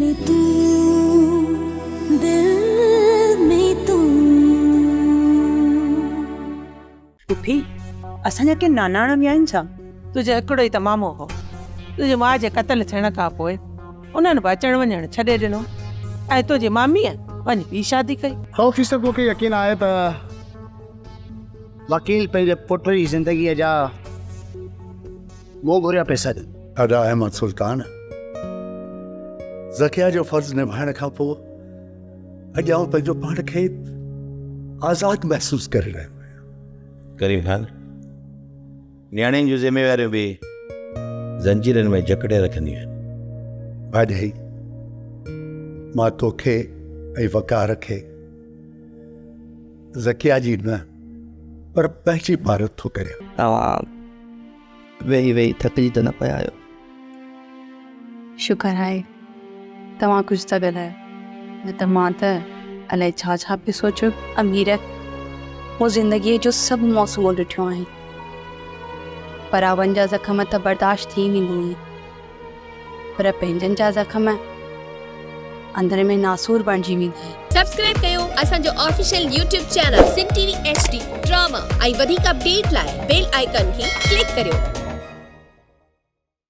में तू, दिल में तू। पुफी असांजा के नानाणा बि आहिनि छा? तुंहिंजो हिकिड़ो ई त मामो हो। तुंहिंजी माउ जे क़त्ल थियण खां पोइ उन्हनि बि अचण वञण छॾे ॾिनो ऐं तुंहिंजी मामीअ वञी ॿी शादी कई। 100% मूंखे यकीन आहे त वकील पंहिंजे पुट जी ज़िंदगीअ जा मोह घुरिया पैसा ॾिन। अदा अहमद सुल्तान ज़किया जो फर्ज़ निभाइण खां पोइ अॼु आउं पंहिंजो पाण खे आज़ादु महसूसु करे रहियो आहियां। करीम खान, न्याणियुनि जूं ज़िम्मेवारियूं बि ज़ंजीरनि में जकड़े रखंदियूं आहिनि। भाॼाई मां तोखे ऐं वकार खे ज़किया जी न पर पंहिंजी भारत थो करे। तव्हां वेही वेही थकिजी त न पिया आहियो? शुक्र आहे तव्हां कुझु था ॻाल्हायो, न त मां त अलाए छा छा पियो सोचियो। अमीर मूं ज़िंदगीअ जो सभु मौसमूं ॾिठियूं आहिनि, पर अवन जा ज़ख़्म त बर्दाश्त थी वेंदो हुई, पर पंहिंजनि जा ज़ख़्म अंदर में नासूर बणिजी वेंदा आहिनि। सब्सक्राइब कयो असांजो official YouTube channel Singh TV HD drama ऐं वधीक अपडेट लाइ बेल आइकन खे क्लिक करियो।